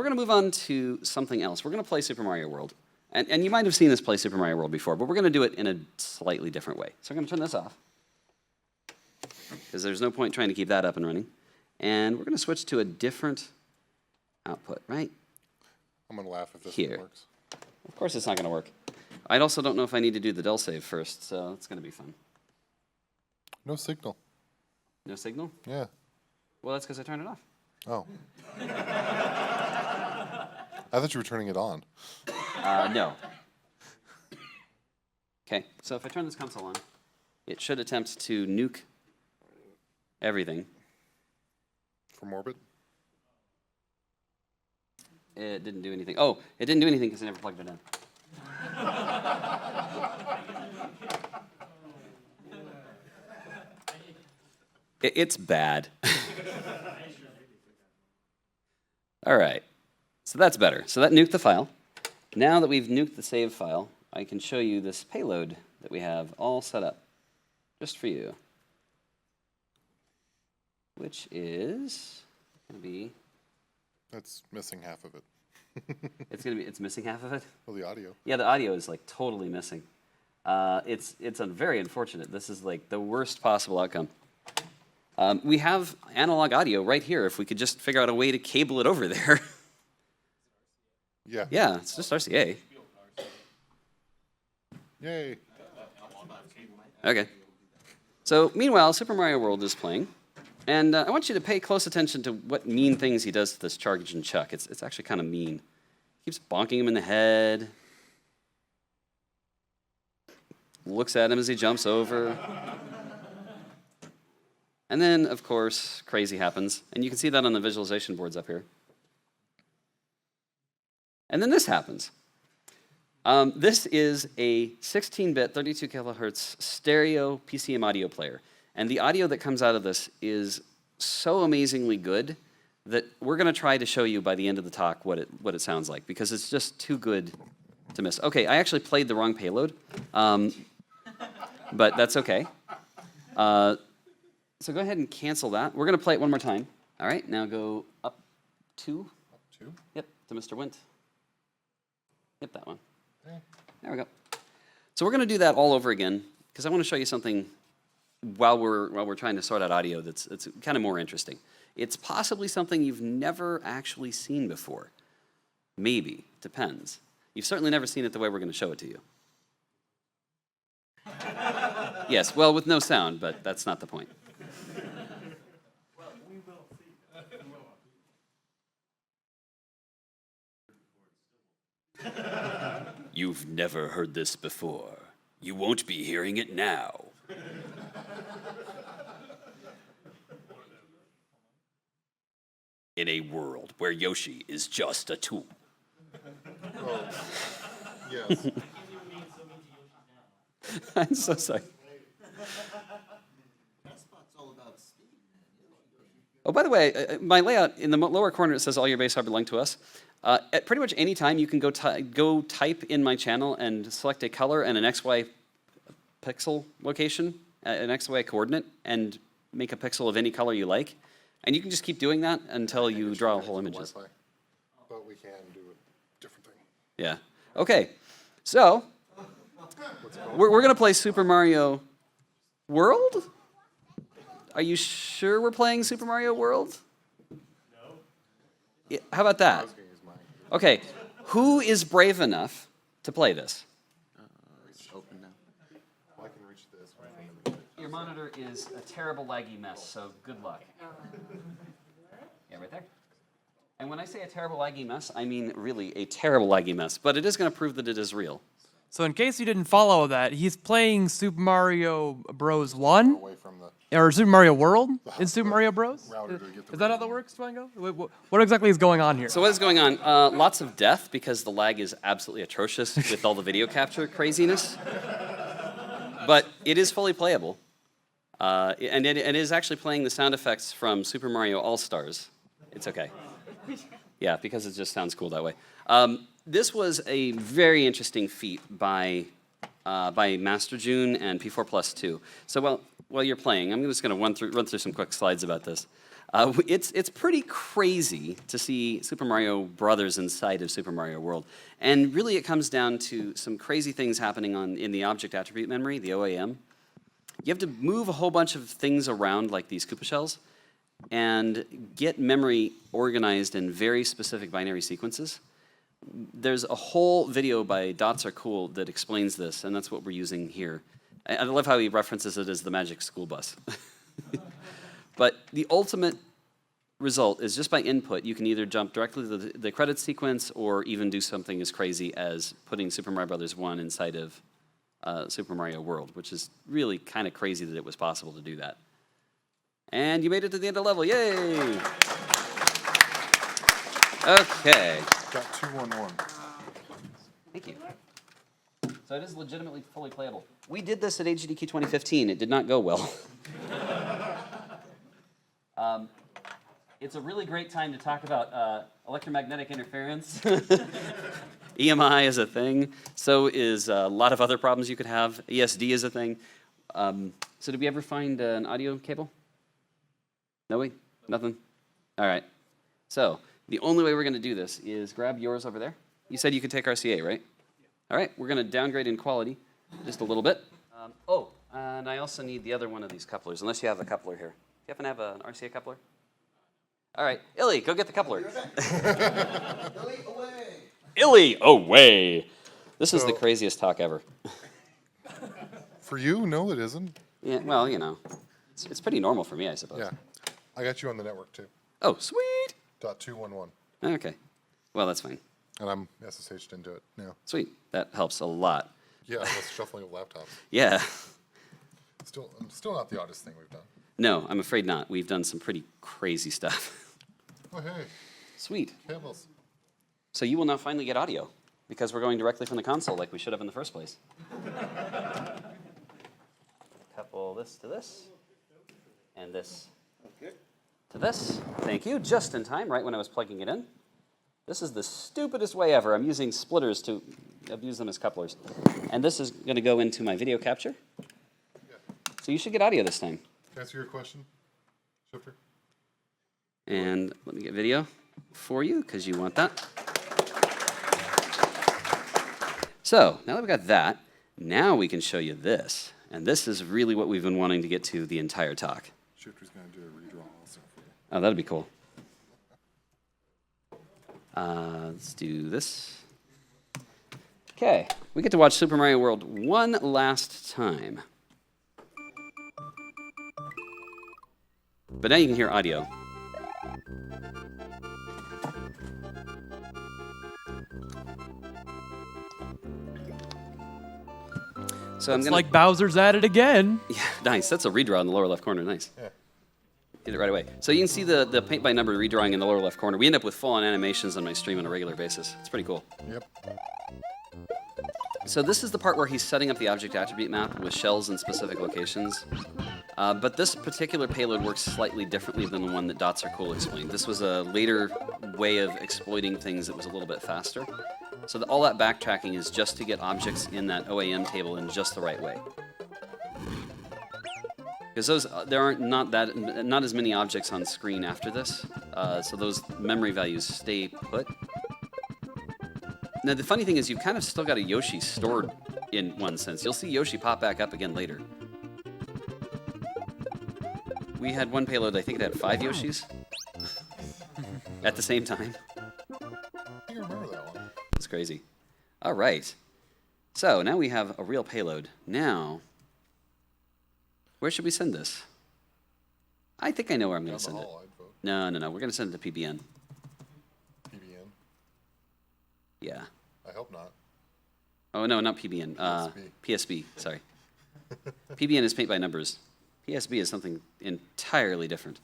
we're going to move on to something else. We're going to play Super Mario World. And you might have seen us play Super Mario World before, but we're going to do it in a slightly different way. So I'm going to turn this off, because there's no point trying to keep that up and running. And we're going to switch to a different output, right? I'm going to laugh if this Here. works. Of course it's not going to work. I also don't know if I need to do the del save first, so it's going to be fun. No signal. No signal? Yeah. Well, that's because I turned it off. Oh. I thought you were turning it on. No. Okay, so if I turn this console on, it should attempt to nuke everything. From orbit? It didn't do anything. Oh, it didn't do anything because I never plugged it in. It's bad. All right, so that's better. So that nuked the file. Now that we've nuked the save file, I can show you this payload that we have all set up just for you, which is going to be... That's missing half of it. It's missing half of it? Well, the audio. Yeah, the audio is like totally missing. It's very unfortunate. This is like the worst possible outcome. We have analog audio right here if we could just figure out a way to cable it over there. Yeah. Yeah, it's just RCA. Yay. Okay. So meanwhile, Super Mario World is playing. And I want you to pay close attention to what mean things he does to this Charge and Chuck. It's actually kind of mean. Keeps bonking him in the head. Looks at him as he jumps over. And then, of course, crazy happens. And you can see that on the visualization boards up here. And then this happens. This is a 16-bit, 32 kilohertz stereo PCM audio player. And the audio that comes out of this is so amazingly good that we're going to try to show you by the end of the talk what it sounds like, because it's just too good to miss. Okay, I actually played the wrong payload, but that's okay. So go ahead and cancel that. We're going to play it one more time. All right, now go up 2. Up 2? Yep, to Mr. Wint. Yep, that one. Okay. There we go. So we're going to do that all over again, because I want to show you something while we're trying to sort out audio that's kind of more interesting. It's possibly something you've never actually seen before. Maybe. Depends. You've certainly never seen it the way we're going to show it to you. Yes, well, with no sound, but that's not the point. Well, we will see. You've never heard this before. You won't be hearing it now. In a world where Yoshi is just a tool. Well, yes. I'm so sorry. Oh, by the way, my layout, in the lower corner, it says all your base are belong to us. At pretty much any time, you can go type in my channel and select a color and an XY pixel location, an XY coordinate, and make a pixel of any color you like. And you can just keep doing that until you draw whole images. Wi-Fi, but we can do a different thing. Yeah. Okay. So we're going to play Super Mario World? Are you sure we're playing Super Mario World? No. Yeah, how about that? Okay. Who is brave enough to play this? It's open now. Well, I can reach this. Your monitor is a terrible laggy mess, so good luck. Yeah, right there. And when I say a terrible laggy mess, I mean really a terrible laggy mess, but it is going to prove that it is real. So in case you didn't follow that, he's playing Super Mario Bros. 1? Away from the Or Super Mario World in Super Mario Bros? router to get the Is that how that works, Dwango? What exactly is going on here? So what is going on? Lots of death because the lag is absolutely atrocious with all the video capture craziness. But it is fully playable. And it is actually playing the sound effects from Super Mario All-Stars. It's okay. Yeah, because it just sounds cool that way. This was a very interesting feat by Masterjun and P4 Plus 2. So while you're playing, I'm just going to run through some quick slides about this. It's pretty crazy to see Super Mario Brothers inside of Super Mario World. And really it comes down to some crazy things happening in the object attribute memory, the OAM. You have to move a whole bunch of things around like these Koopa shells and get memory organized in very specific binary sequences. There's a whole video by Dots Are Cool that explains this, and that's what we're using here. I love how he references it as the magic school bus. But the ultimate result is just by input, you can either jump directly to the credit sequence or even do something as crazy as putting Super Mario Brothers 1 inside of Super Mario World, which is really kind of crazy that it was possible to do that. And you made it to the end of the level, yay! Okay. Got 211. Thank you. So it is legitimately fully playable. We did this at SGDQ 2015. It did not go well. It's a really great time to talk about electromagnetic interference. EMI is a thing. So is a lot of other problems you could have. ESD is a thing. So did we ever find an audio cable? No way? Nothing? All right. So the only way we're going to do this is grab yours over there. You said you could take RCA, right? All right. We're going to downgrade in quality just a little bit. And I also need the other one of these couplers, unless you have a coupler here. Do you happen to have an RCA coupler? All right. Illy, go get the coupler. Illy, away! Illy, away! This is the So- craziest talk ever. For you? No, it isn't. Yeah, well, you know, it's pretty normal for me, I suppose. Yeah. I got you on the network too. Oh, sweet. .211. Okay. Well, that's fine. And I'm SSH'd into it now. Sweet. That helps a lot. Yeah, that's shuffling of laptops. Yeah. Still not the oddest thing we've done. No, I'm afraid not. We've done some pretty crazy stuff. Oh, hey, Sweet. cables. So you will now finally get audio, because we're going directly from the console like we should have in the first place. Couple this to this, and this to this. Thank you. Just in time, right when I was plugging it in. This is the stupidest way ever. I'm using splitters to abuse them as couplers. And this is going to go into my video capture. So you should get audio this time. Can I answer your question, Shifter? And let me get video for you, because you want that. So, now that we've got that, now we can show you this. And this is really what we've been wanting to get to the entire talk. Shifter's going to do a redraw also for you. Oh, that'd be cool. Let's do this. Okay, we get to watch Super Mario World one last time. But now you can hear audio. So I'm It's gonna like Bowser's at it again. Yeah, nice. That's a redraw in the lower left corner. Nice. Yeah. Did it right away. So you can see the paint by number redrawing in the lower left corner. We end up with full-on animations on my stream on a regular basis. It's pretty cool. Yep. So this is the part where he's setting up the object attribute map with shells in specific locations. But this particular payload works slightly differently than the one that Dots Are Cool explained. This was a later way of exploiting things that was a little bit faster. So all that backtracking is just to get objects in that OAM table in just the right way. Because there aren't not as many objects on screen after this, so those memory values stay put. Now the funny thing is you've kind of still got a Yoshi stored in one sense. You'll see Yoshi pop back up again later. We had one payload, I think it had 5 Yoshis at the same time. I think I remember that one. It's crazy. All right. So now we have a real payload. Now, where should we send this? I think I know where I'm going Down to the send it. hall, I'd vote. No. We're going to send it to PBN. PBN. Yeah. I hope not. Oh, no, not PBN. PSB, sorry. PBN is paint by numbers. PSB is something entirely different,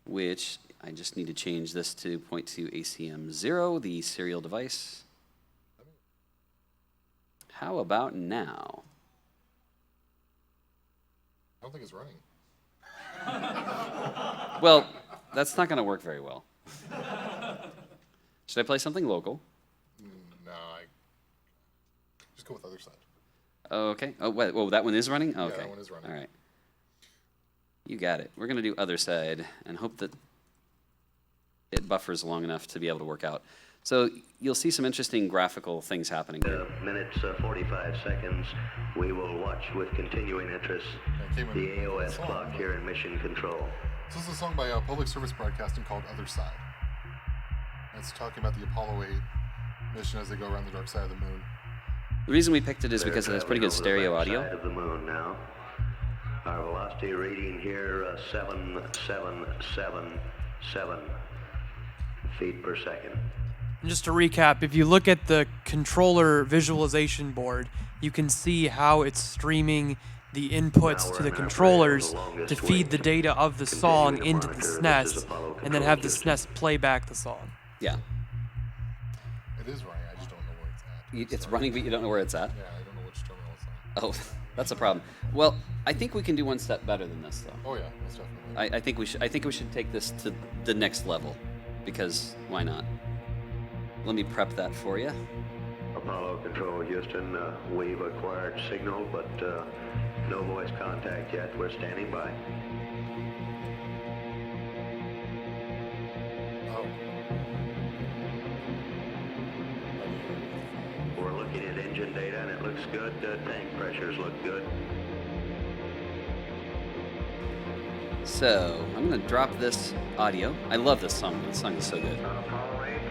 which I just need to change this to point to ACM0, the serial device. How about now? I don't think it's running. Well, that's not going to work very well. Should I play something local? No, just go with other side. Okay. Oh, wait, whoa, that one is running? Okay. that one is running. All right. You got it. We're going to do other side and hope that it buffers long enough to be able to work out. So you'll see some interesting graphical things happening here. Minutes 45 seconds. We will watch with continuing interest the AOS clock here in Mission Control. This is a song by Public Service Broadcasting called Other Side. It's talking about the Apollo 8 mission as they go around the dark side of the moon. The reason we picked it is because it has pretty good stereo audio. Side of the moon now. Our velocity reading here 7,777 feet per second. And just to recap, if you look at the controller visualization board, you can see how it's streaming the inputs to the controllers to feed the data of the song into the SNES, and then have the SNES play back the song. Yeah. It is running, I just don't know where it's at. It's running, but you don't know where it's at? Yeah, I don't know which terminal it's on. Oh, that's a problem. Well, I think we can do one step better than this, though. Oh yeah, that's definitely. I think we should take this to the next level, because why not? Let me prep that for you. Apollo Control, Houston, we've acquired signal, but no voice contact yet. We're standing by. Oh. We're looking at engine data and it looks good. Tank pressures look good. So I'm gonna drop this audio. I love this song. This song is so good. Apollo 8,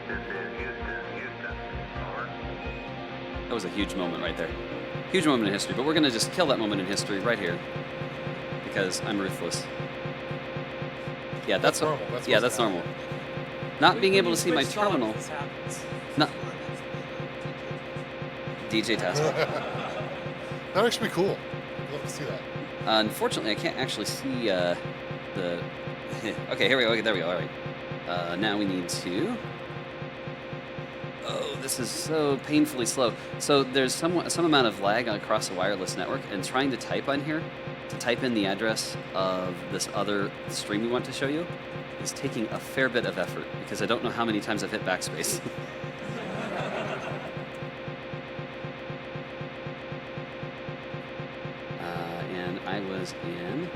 this is Houston. Over. That was a huge moment right there. Huge moment in history, but we're gonna just kill that moment in history right here because I'm ruthless. Yeah, that's normal. That's yeah, supposed that's to normal. Not being able to see my terminal. Not DJ TASBot. That'd actually be cool. I'd love to see that. Unfortunately, I can't actually see the. Okay, here we go. Okay, there we go. All right. Now we need to. Oh, this is so painfully slow. So there's some amount of lag across the wireless network, and trying to type on here, to type in the address of this other stream we want to show you, is taking a fair bit of effort because I don't know how many times I've hit backspace. And I was in.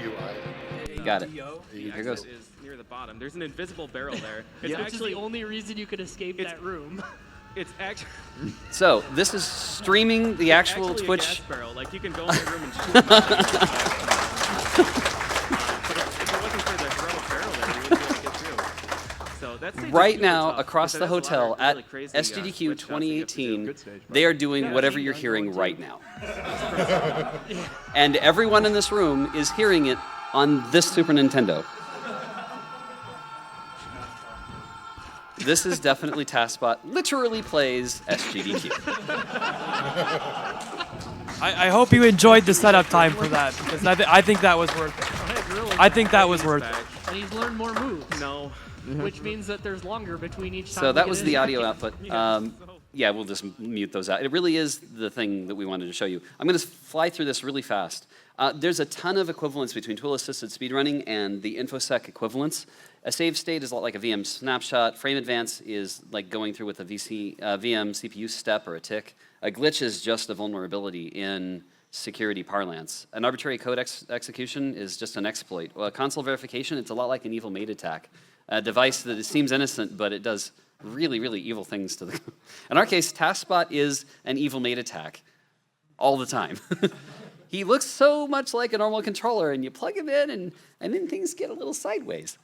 AUI. Got it. Here goes. Is near the bottom. There's an invisible barrel there. It's Which is actually the only reason you could escape that room. It's actually So this is streaming the actual actually Twitch. a gas barrel. Like you can go in the room and shoot. But if it wasn't for the rubber barrel there, you wouldn't be able to get through. So that's Right now, across the hotel at SGDQ 2018, they are doing whatever you're hearing right now. And everyone in this room is hearing it on this Super Nintendo. This is definitely TASBot. Literally plays SGDQ. I hope you enjoyed the setup time for that, because I think that was worth it. I think that was worth it. And he's learned more moves. No. Which means that there's longer between each time. So we that get was in. the audio output. Yeah, we'll just mute those out. It really is the thing that we wanted to show you. I'm going to fly through this really fast. There's a ton of equivalence between tool-assisted speedrunning and the InfoSec equivalence. A save state is a lot like a VM snapshot. Frame advance is like going through with a VM CPU step or a tick. A glitch is just a vulnerability in security parlance. An arbitrary code execution is just an exploit. Well, console verification, it's a lot like an evil maid attack. A device that seems innocent, but it does really, really evil things to the... In our case, TASBot is an evil maid attack all the time. He looks so much like a normal controller, and you plug him in, and then things get a little sideways.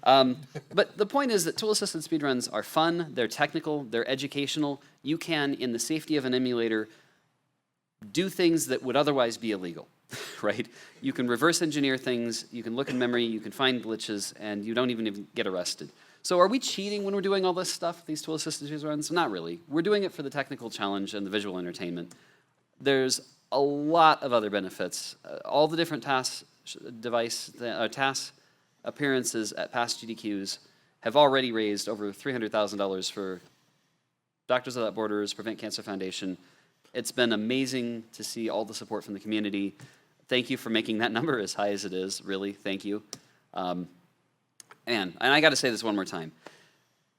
But the point is that tool-assisted speedruns are fun, they're technical, they're educational. You can, in the safety of an emulator, do things that would otherwise be illegal, right? You can reverse engineer things, you can look in memory, you can find glitches, and you don't even get arrested. So are we cheating when we're doing all this stuff, these tool-assisted speedruns? Not really. We're doing it for the technical challenge and the visual entertainment. There's a lot of other benefits. All the different TAS TAS appearances at past GDQs have already raised over $300,000 for Doctors Without Borders, Prevent Cancer Foundation. It's been amazing to see all the support from the community. Thank you for making that number as high as it is, really, thank you. And I gotta say this one more time.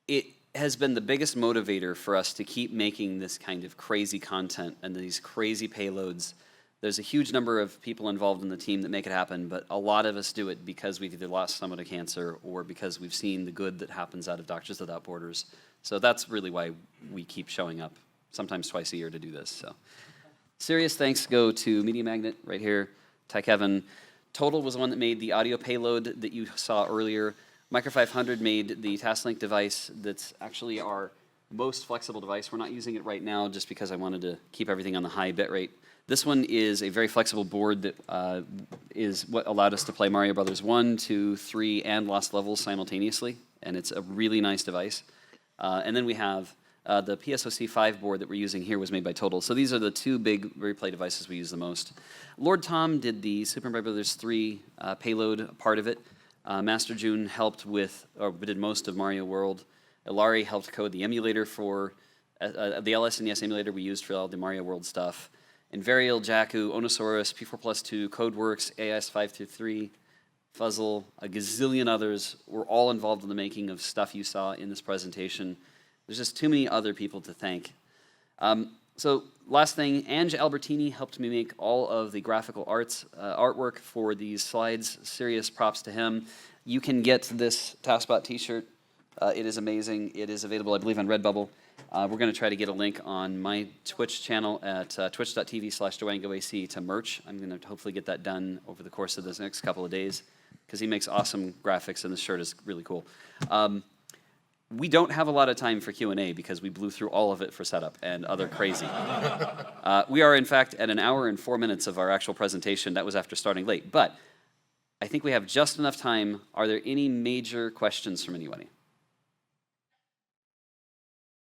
It has been the biggest motivator for us to keep making this kind of crazy content and these crazy payloads There's a huge number of people involved in the team that make it happen, but a lot of us do it because we've either lost someone to cancer or because we've seen the good that happens out of Doctors Without Borders. So that's really why we keep showing up, sometimes twice a year to do this. So serious thanks go to MediaMagnet right here, Ty Kevin. Total was the one that made the audio payload that you saw earlier. Micro 500 made the TASlink device that's actually our most flexible device. We're not using it right now just because I wanted to keep everything on the high bit rate. This one is a very flexible board that is what allowed us to play Mario Brothers 1, 2, 3, and Lost Levels simultaneously, and it's a really nice device. And then we have the PSOC 5 board that we're using here was made by Total. So these are the two big replay devices we use the most. Lord Tom did the Super Mario Brothers 3 payload part of it. Masterjun helped with, or did most of Mario World. Ilari helped code the emulator for the SNES emulator we used for all the Mario World stuff. Invariel, Jaku, Ownasaurus, P4+2, kodewerx, AIS523, fuzyll, a gazillion others were all involved in the making of stuff you saw in this presentation. There's just too many other people to thank. So last thing, Ange Albertini helped me make all of the graphical artwork for these slides. Serious props to him. You can get this TASBot t-shirt. It is amazing. It is available, I believe, on Redbubble. We're going to try to get a link on my Twitch channel at twitch.tv/dwangoAC to merch. I'm going to hopefully get that done over the course of this next couple of days because he makes awesome graphics and this shirt is really cool. We don't have a lot of time for Q&A because we blew through all of it for setup and other crazy. We are, in fact, at 1 hour and 4 minutes of our actual presentation. That was after starting late. But I think we have just enough time. Are there any major questions from anybody?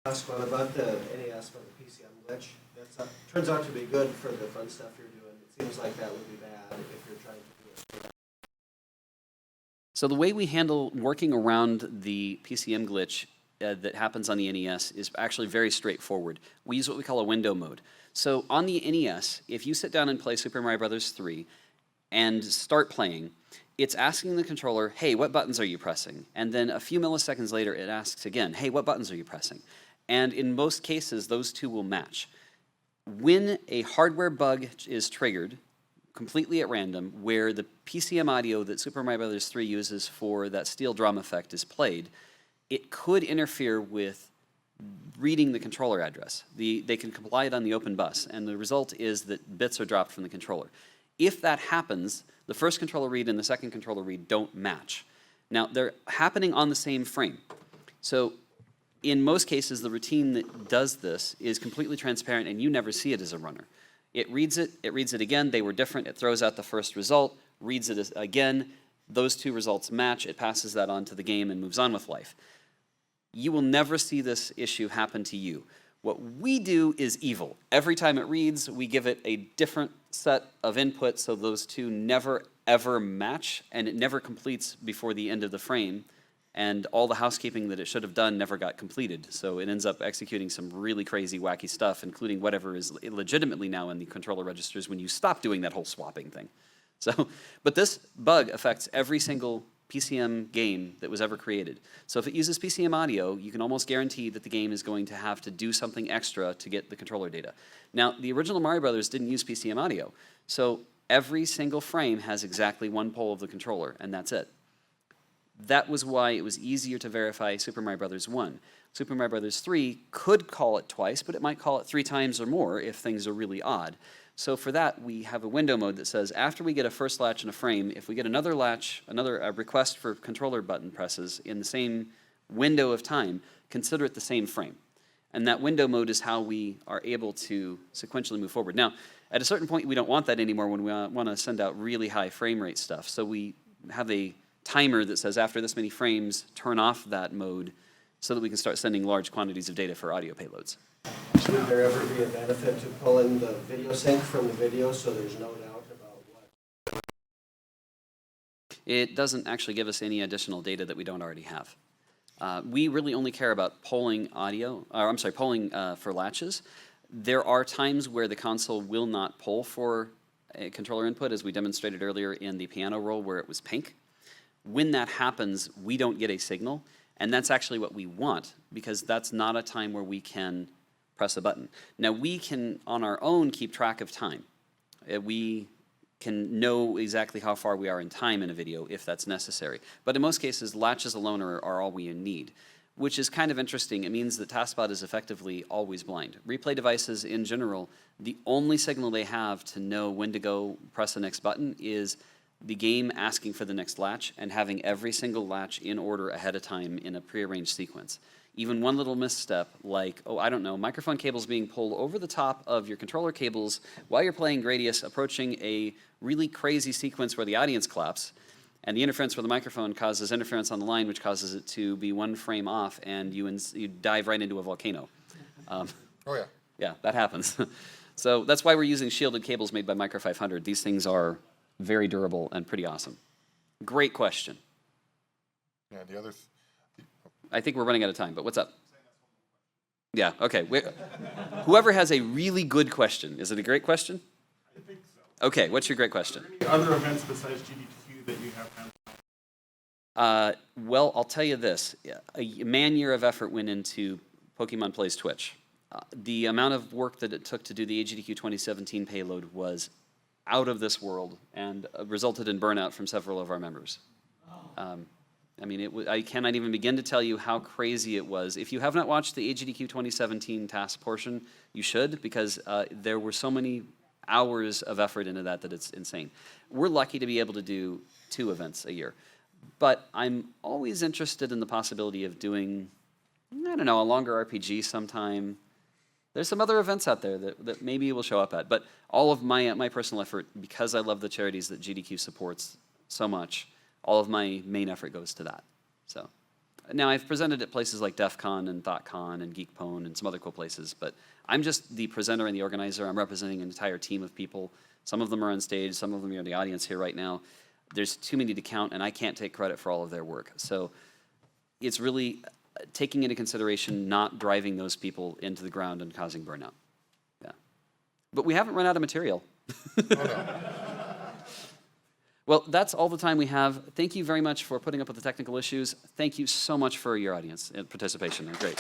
Ask one about the NES for the PCM glitch. That turns out to be good for the fun stuff you're doing. It seems like that would be bad if you're trying to do it. So the way we handle working around the PCM glitch that happens on the NES is actually very straightforward. We use what we call a window mode. So on the NES, if you sit down and play Super Mario Brothers 3 and start playing, it's asking the controller, hey, what buttons are you pressing? And then a few milliseconds later, it asks again, hey, what buttons are you pressing? And in most cases, those two will match. When a hardware bug is triggered, completely at random, where the PCM audio that Super Mario Bros. 3 uses for that steel drum effect is played, it could interfere with reading the controller address. They can comply it on the open bus, and the result is that bits are dropped from the controller. If that happens, the first controller read and the second controller read don't match. Now, they're happening on the same frame. So in most cases, the routine that does this is completely transparent and you never see it as a runner. It reads it again, they were different, it throws out the first result, reads it again, those two results match, it passes that on to the game and moves on with life. You will never see this issue happen to you. What we do is evil. Every time it reads, we give it a different set of inputs so those two never ever match and it never completes before the end of the frame. And all the housekeeping that it should have done never got completed. So it ends up executing some really crazy, wacky stuff, including whatever is legitimately now in the controller registers when you stop doing that whole swapping thing. So, but this bug affects every single PCM game that was ever created. So if it uses PCM audio, you can almost guarantee that the game is going to have to do something extra to get the controller data. Now, the original Mario Brothers didn't use PCM audio. So every single frame has exactly one pole of the controller, and that's it. That was why it was easier to verify Super Mario Brothers 1. Super Mario Brothers 3 could call it twice, but it might call it 3 times or more if things are really odd. So for that, we have a window mode that says after we get a first latch in a frame, if we get another latch, another request for controller button presses in the same window of time, consider it the same frame. And that window mode is how we are able to sequentially move forward. Now, at a certain point, we don't want that anymore when we want to send out really high frame rate stuff. So we have a timer that says after this many frames, turn off that mode so that we can start sending large quantities of data for audio payloads. Would there ever be a benefit to pulling the video sync from the video so there's no doubt about what? It doesn't actually give us any additional data that we don't already have. We really only care about polling for latches. There are times where the console will not poll for a controller input, as we demonstrated earlier in the piano roll where it was pink. When that happens, we don't get a signal, and that's actually what we want, because that's not a time where we can press a button. Now, we can, on our own, keep track of time. We can know exactly how far we are in time in a video if that's necessary. But in most cases, latches alone are all we need, which is kind of interesting. It means that TASBot is effectively always blind. Replay devices in general, the only signal they have to know when to go press the next button is the game asking for the next latch and having every single latch in order ahead of time in a prearranged sequence. Even one little misstep, like, oh, I don't know, microphone cables being pulled over the top of your controller cables while you're playing Gradius, approaching a really crazy sequence where the audience claps, and the interference with the microphone causes interference on the line, which causes it to be one frame off, and you dive right into a volcano. Oh, yeah. Yeah, that happens. So that's why we're using shielded cables made by Micro 500. These things are very durable and pretty awesome. Great question. Yeah, the other... I think we're running out of time, but what's up? Yeah, okay. Whoever has a really good question, is it a great question? I think so. Okay, what's your great question? Are there any other events besides GDQ that you have? Well, I'll tell you this. A man-year of effort went into Pokemon Plays Twitch. The amount of work that it took to do the AGDQ 2017 payload was out of this world and resulted in burnout from several of our members. I mean, I cannot even begin to tell you how crazy it was. If you have not watched the AGDQ 2017 TAS portion, you should, because there were so many hours of effort into that it's insane. We're lucky to be able to do 2 events a year. But I'm always interested in the possibility of doing, I don't know, a longer RPG sometime. There's some other events out there that maybe we'll show up at. But all of my personal effort, because I love the charities that GDQ supports so much, all of my main effort goes to that. So now I've presented at places like DEF CON and ThoughtCon and GeekPwn and some other cool places, but I'm just the presenter and the organizer. I'm representing an entire team of people. Some of them are on stage, some of them are in the audience here right now. There's too many to count, and I can't take credit for all of their work. So it's really taking into consideration not driving those people into the ground and causing burnout. Yeah. But we haven't run out of material. Oh, no. Well, that's all the time we have. Thank you very much for putting up with the technical issues. Thank you so much for your audience and participation. They're great.